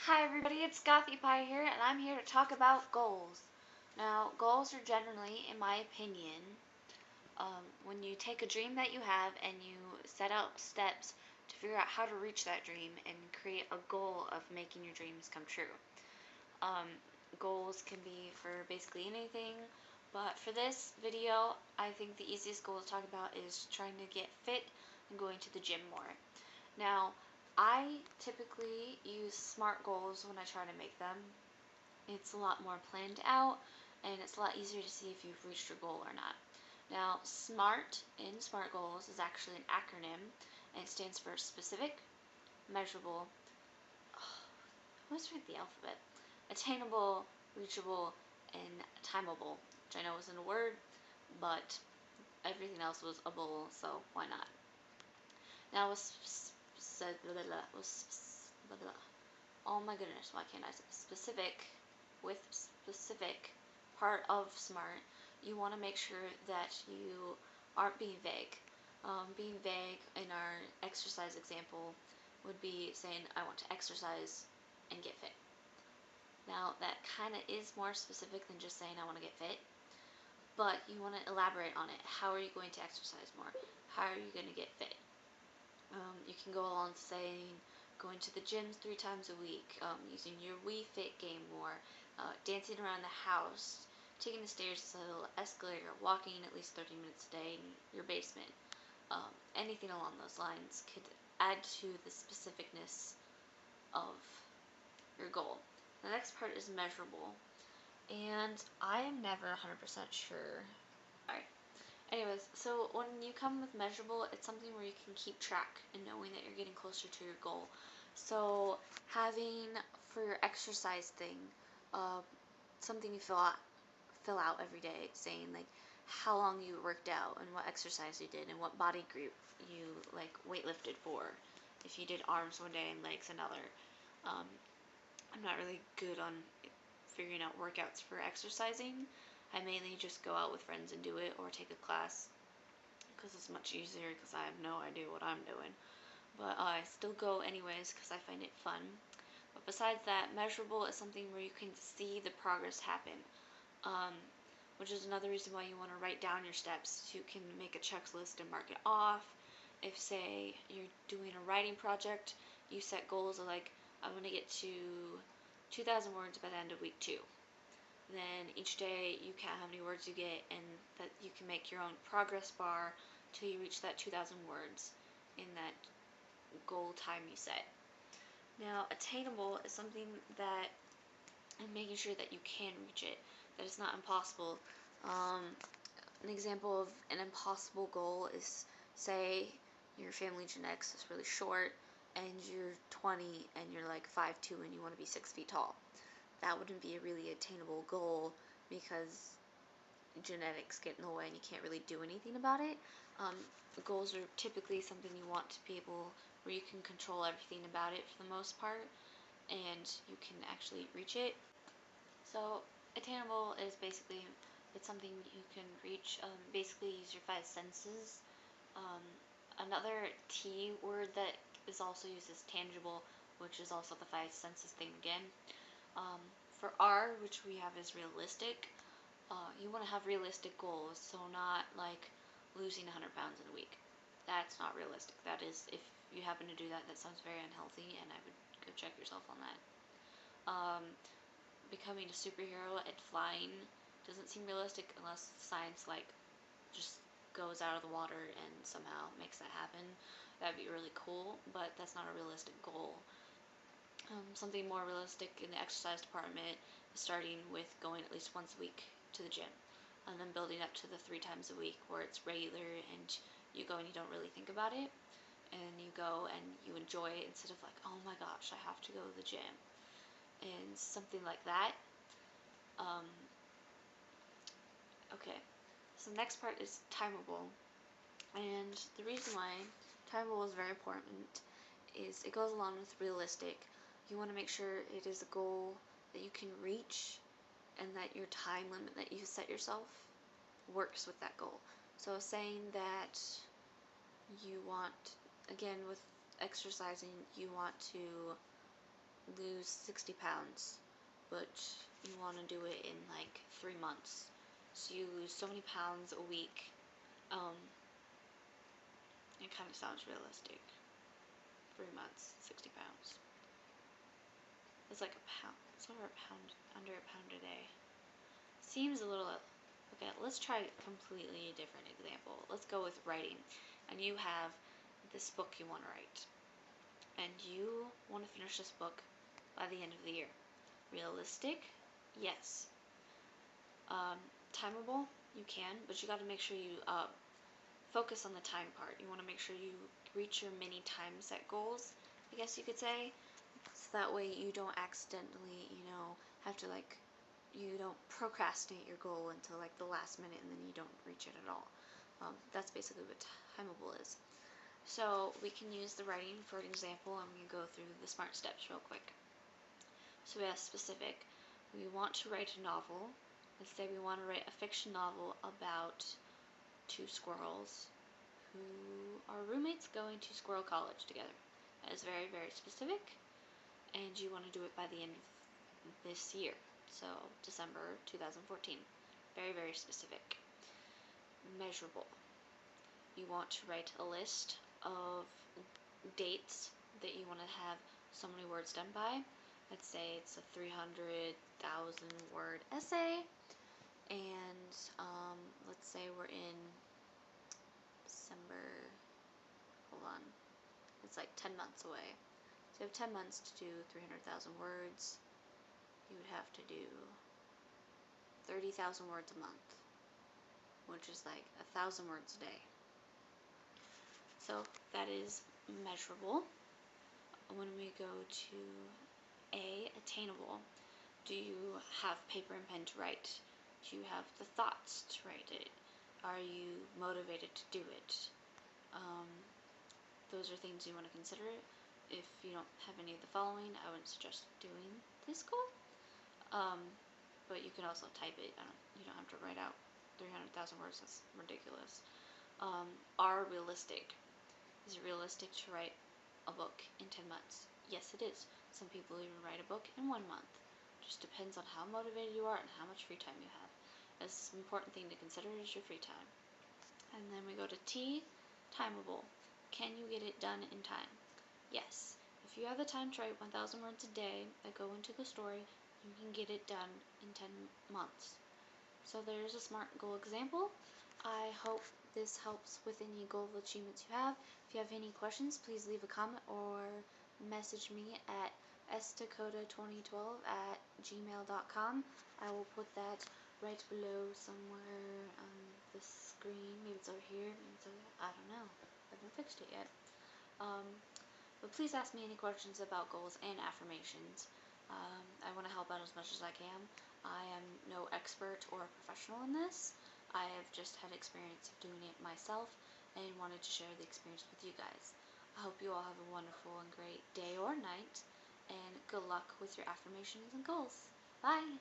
Hi everybody, it's Gothy Pie here, and I'm here to talk about goals. Now, goals are generally, in my opinion, when you take a dream that you have and you set out steps to figure out how to reach that dream and create a goal of making your dreams come true. Um, Goals can be for basically anything, but for this video, I think the easiest goal to talk about is trying to get fit and going to the gym more. Now, I typically use SMART goals when I try to make them. It's a lot more planned out, and it's a lot easier to see if you've reached your goal or not. Now, SMART in SMART goals is actually an acronym, and it stands for specific, measurable, let's read the alphabet, attainable, reachable, and timeable, which I know isn't a word, but everything else was a bowl, so why not? Now, oh my goodness, why can't I say specific? With specific part of SMART, you want to make sure that you aren't being vague. Being vague in our exercise example would be saying, I want to exercise and get fit. Now, that kind of is more specific than just saying, I want to get fit, but you want to elaborate on it. How are you going to exercise more? How are you going to get fit? You can go along saying going to the gym 3 times a week, using your Wii Fit game more, dancing around the house, taking the stairs to the escalator, walking at least 30 minutes a day in your basement. Anything along those lines could add to the specificness of your goal. The next part is measurable, and I am never 100% sure. Alright. Anyways, so when you come with measurable, it's something where you can keep track and knowing that you're getting closer to your goal. So having for your exercise thing, something you fill out every day, saying like how long you worked out and what exercise you did and what body group you like weightlifted for. If you did arms one day and legs another. I'm not really good on figuring out workouts for exercising. I mainly just go out with friends and do it or take a class because it's much easier because I have no idea what I'm doing. But I still go anyways because I find it fun. But besides that, measurable is something where you can see the progress happen, which is another reason why you want to write down your steps so you can make a checklist and mark it off. If, say, you're doing a writing project, you set goals of like, I want to get to 2,000 words by the end of week 2. Then each day you count how many words you get, and that you can make your own progress bar till you reach that 2,000 words in that goal time you set. Now, attainable is something that, and making sure that you can reach it, that it's not impossible. An example of an impossible goal is, say, your family genetics is really short, and you're 20 and you're like 5'2" and you want to be 6 feet tall. That wouldn't be a really attainable goal because genetics get in the way and you can't really do anything about it. Goals are typically something you want to be able, where you can control everything about it for the most part, and you can actually reach it. So attainable is basically, it's something you can reach, basically use your 5 senses. Another T word that is also used is tangible, which is also the 5 senses thing again. For R, which we have is realistic, you want to have realistic goals, so not like losing 100 pounds in a week. That's not realistic. That is, if you happen to do that, that sounds very unhealthy, and I would go check yourself on that. Becoming a superhero at flying doesn't seem realistic unless science like just goes out of the water and somehow makes that happen. That'd be really cool, but that's not a realistic goal. Something more realistic in the exercise department is starting with going at least once a week to the gym, and then building up to the 3 times a week where it's regular and you go and you don't really think about it, and you go and you enjoy it instead of like, oh my gosh, I have to go to the gym, and something like that. Okay, so the next part is timeable, and the reason why timeable is very important is it goes along with realistic. You want to make sure it is a goal that you can reach and that your time limit that you set yourself works with that goal. So saying that you want, again with exercising, you want to lose 60 pounds, but you want to do it in like 3 months. So you lose so many pounds a week. It kind of sounds realistic. 3 months, 60 pounds. It's like a pound. It's over a pound, under a pound a day. Seems a little. Okay, let's try a completely different example. Let's go with writing. And you have this book you want to write. And you want to finish this book by the end of the year. Realistic? Yes. Timeable? You can, but you got to make sure you focus on the time part. You want to make sure you reach your mini time set goals, I guess you could say. So that way you don't accidentally, have to you don't procrastinate your goal until like the last minute and then you don't reach it at all. That's basically what Timeable is. So we can use the writing for an example. I'm going to go through the SMART steps real quick. So we have specific. We want to write a novel. Let's say we want to write a fiction novel about 2 squirrels who are roommates going to squirrel college together. That is very, very specific. And you want to do it by the end of this year. So December 2014. Very, very specific. Measurable. You want to write a list of dates that you want to have so many words done by. Let's say it's a 300,000 word essay, and let's say we're in December. Hold on, it's like 10 months away. So you have 10 months to do 300,000 words. You would have to do 30,000 words a month, which is like 1,000 words a day. So that is measurable. When we go to Attainable, do you have paper and pen to write? Do you have the thoughts to write it? Are you motivated to do it? Those are things you want to consider. If you don't have any of the following, I wouldn't suggest doing this goal. But you can also type it. You don't have to write out 300,000 words. That's ridiculous. Are realistic. Is it realistic to write a book in 10 months? Yes, it is. Some people even write a book in 1 month. Just depends on how motivated you are and how much free time you have. That's an important thing to consider is your free time. And then we go to T, timeable. Can you get it done in time? Yes. If you have the time to write 1,000 words a day that go into the story, you can get it done in 10 months. So there's a SMART goal example. I hope this helps with any goal achievements you have. If you have any questions, please leave a comment or message me at stdakota2012@gmail.com. I will put that right below somewhere on the screen. Maybe it's over here, maybe it's over there. I don't know. I haven't fixed it yet. But please ask me any questions about goals and affirmations. I want to help out as much as I can. I am no expert or professional in this. I have just had experience of doing it myself and wanted to share the experience with you guys. I hope you all have a wonderful and great day or night, and good luck with your affirmations and goals. Bye!